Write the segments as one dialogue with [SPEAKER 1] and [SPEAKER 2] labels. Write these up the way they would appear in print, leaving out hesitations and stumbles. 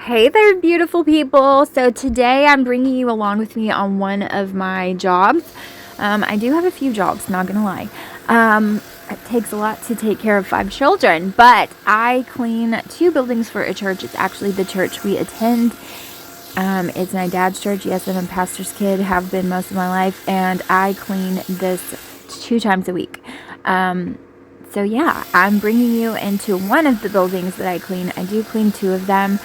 [SPEAKER 1] Hey there, beautiful people. So today I'm bringing you along with me on one of my jobs. I do have a few jobs, not gonna lie. It takes a lot to take care of 5 children, but I clean 2 buildings for a church. It's actually the church we attend. It's my dad's church. Yes, I'm a pastor's kid, have been most of my life, and I clean this 2 times a week. So yeah, I'm bringing you into one of the buildings that I clean. I do clean 2 of them.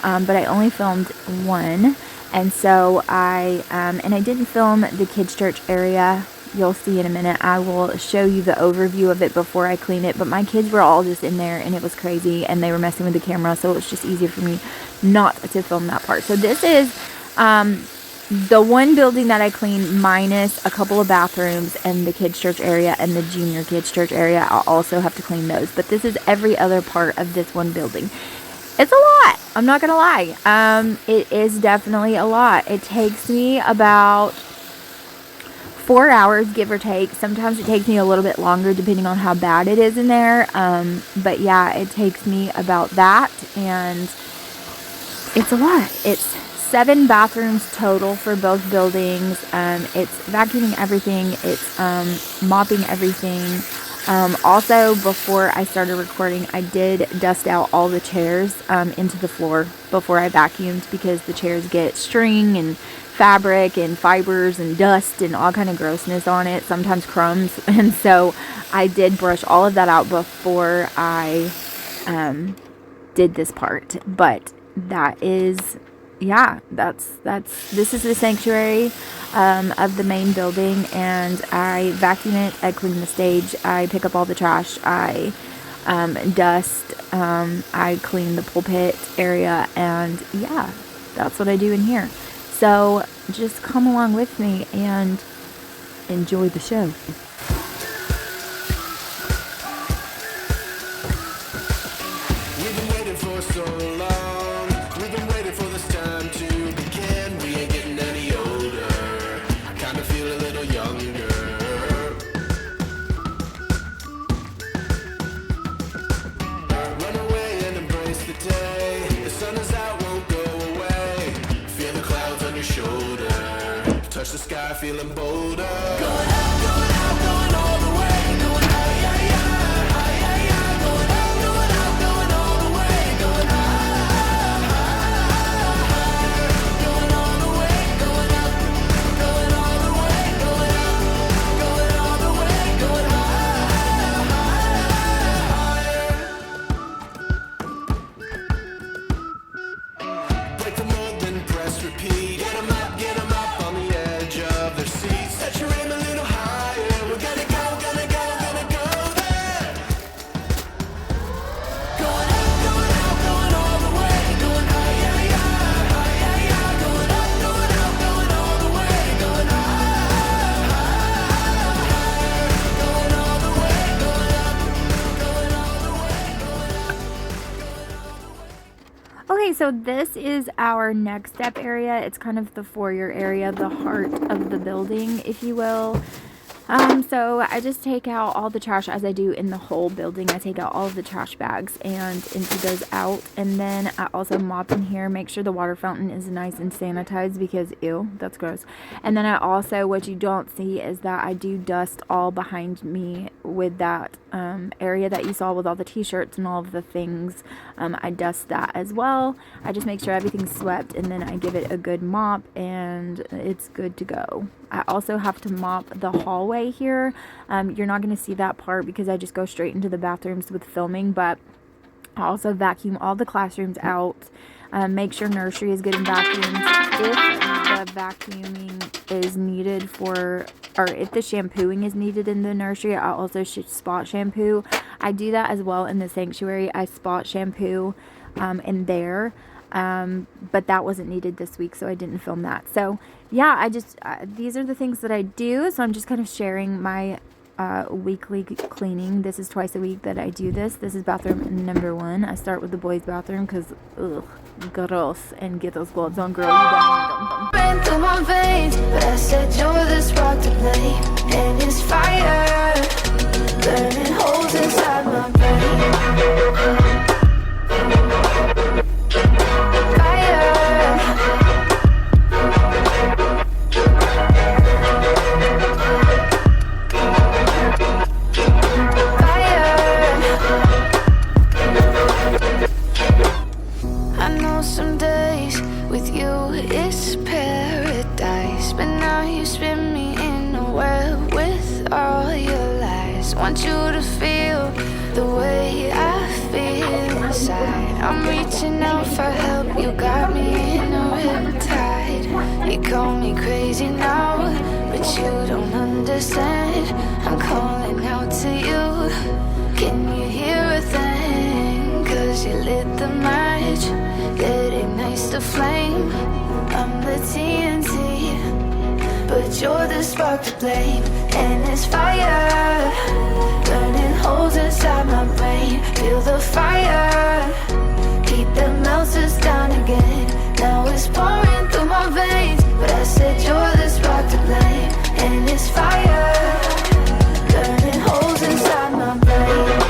[SPEAKER 1] But I only filmed one, and so and I didn't film the kids' church area. You'll see in a minute. I will show you the overview of it before I clean it, but my kids were all just in there, and it was crazy, and they were messing with the camera, so it was just easier for me not to film that part. So this is the one building that I clean minus a couple of bathrooms and the kids' church area and the junior kids' church area. I'll also have to clean those, but this is every other part of this one building. It's a lot. I'm not going to lie. It is definitely a lot. It takes me about 4 hours, give or take. Sometimes it takes me a little bit longer depending on how bad it is in there. But yeah, it takes me about that, and it's a lot. It's 7 bathrooms total for both buildings. It's vacuuming everything. It's mopping everything. Also, before I started recording, I did dust out all the chairs into the floor before I vacuumed, because the chairs get string and fabric and fibers and dust and all kind of grossness on it, sometimes crumbs, and so I did brush all of that out before I did this part. But that is, yeah, this is the sanctuary of the main building, and I vacuum it, I clean the stage, I pick up all the trash, I dust, I clean the pulpit area, and yeah, that's what I do in here. So just come along with me and enjoy the show.
[SPEAKER 2] We've been waiting for so long. We've been waiting for this time to begin. We ain't getting any older. I kinda feel a little younger. Run away and embrace the day. The sun is out, won't go away. Feel the clouds on your shoulder. Touch the sky, feeling bolder. Going out, going all the way. Going high, yeah, yeah, high, yeah, yeah. Going out, going all the way. Going high, going all the way. Going up, going all the way. Going up, going all the way. Going high. Break the mold, then press repeat. Get 'em up on the edge of their seats. Set your aim a little higher. We're gonna go there. Going out, going all the way. Going high, yeah, yeah, high, yeah, yeah. Going up, going all the way. Going high, going all the way. Going up, going all the way.
[SPEAKER 1] Okay, so this is our next step area. It's kind of the foyer area, the heart of the building, if you will. So I just take out all the trash, as I do in the whole building. I take out all of the trash bags and empty those out, and then I also mop in here, make sure the water fountain is nice and sanitized, because ew, that's gross. And then I also, what you don't see is that I do dust all behind me with that area that you saw with all the t-shirts and all of the things. I dust that as well. I just make sure everything's swept, and then I give it a good mop, and it's good to go. I also have to mop the hallway here. You're not going to see that part because I just go straight into the bathrooms with filming, but I also vacuum all the classrooms out. Make sure nursery is getting vacuumed. If the vacuuming is needed or if the shampooing is needed in the nursery, I also should spot shampoo. I do that as well in the sanctuary. I spot shampoo in there. But that wasn't needed this week, so I didn't film that. So yeah, these are the things that I do. So I'm just kind of sharing my weekly cleaning. This is twice a week that I do this. This is bathroom number 1. I start with the boys' bathroom because gross, and get those gloves on, girl. You don't need them.
[SPEAKER 3] Ran through my veins, but I said you're the spark to blame, and it's fire burning holes inside my brain. Fire know some days with you it's paradise, but now you spin me in a web with all your lies. Want you to feel the way I feel inside. I'm reaching out for help, you got me in a riptide. You call me crazy now, but you don't understand. I'm calling out to you, can you hear a thing? Cause you lit the match that ignites the flame. I'm the TNT, but you're the spark to blame. And it's fire burning holes inside my brain. Feel the fire, heat that melts us down again. Now it's pouring through my veins, but I said you're the spark to blame. And it's fire burning holes inside my brain.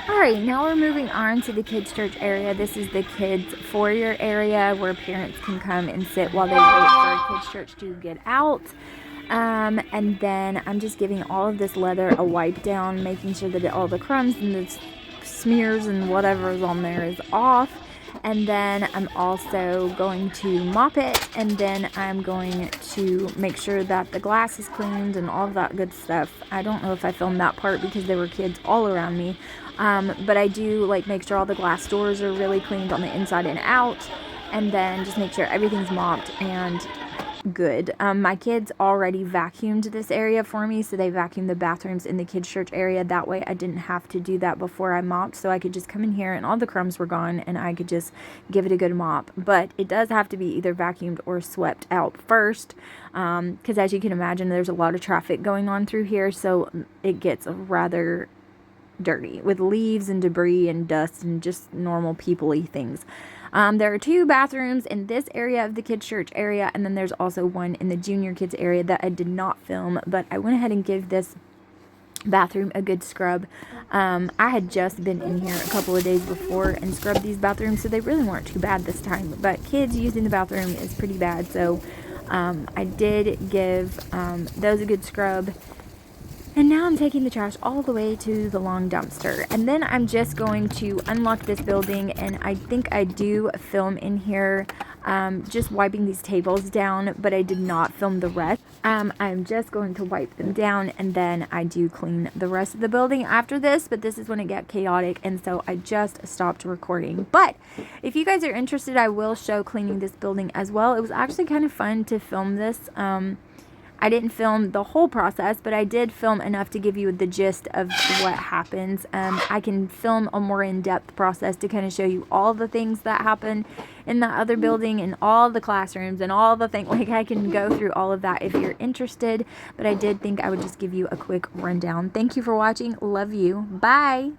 [SPEAKER 1] Alright, now we're moving on to the kids' church area. This is the kids' foyer area where parents can come and sit while they wait for kids' church to get out. And then I'm just giving all of this leather a wipe down, making sure that all the crumbs and the smears and whatever is on there is off. And then I'm also going to mop it, and then I'm going to make sure that the glass is cleaned and all of that good stuff. I don't know if I filmed that part because there were kids all around me, but I do like make sure all the glass doors are really cleaned on the inside and out, and then just make sure everything's mopped and good. My kids already vacuumed this area for me, so they vacuumed the bathrooms in the kids' church area. That way I didn't have to do that before I mopped, so I could just come in here and all the crumbs were gone and I could just give it a good mop. But it does have to be either vacuumed or swept out first, because as you can imagine, there's a lot of traffic going on through here, so it gets rather dirty with leaves and debris and dust and just normal people-y things. There are 2 bathrooms in this area of the kids' church area, and then there's also one in the junior kids area that I did not film, but I went ahead and gave this bathroom a good scrub. I had just been in here a couple of days before and scrubbed these bathrooms, so they really weren't too bad this time. But kids using the bathroom is pretty bad, so I did give those a good scrub. And now I'm taking the trash all the way to the long dumpster. And then I'm just going to unlock this building, and I think I do film in here just wiping these tables down, but I did not film the rest. I'm just going to wipe them down, and then I do clean the rest of the building after this, but this is when it got chaotic, and so I just stopped recording. But if you guys are interested, I will show cleaning this building as well. It was actually kind of fun to film this. I didn't film the whole process, but I did film enough to give you the gist of what happens. I can film a more in-depth process to kind of show you all the things that happen in the other building and all the classrooms and all the things. Like, I can go through all of that if you're interested, but I did think I would just give you a quick rundown. Thank you for watching. Love you. Bye.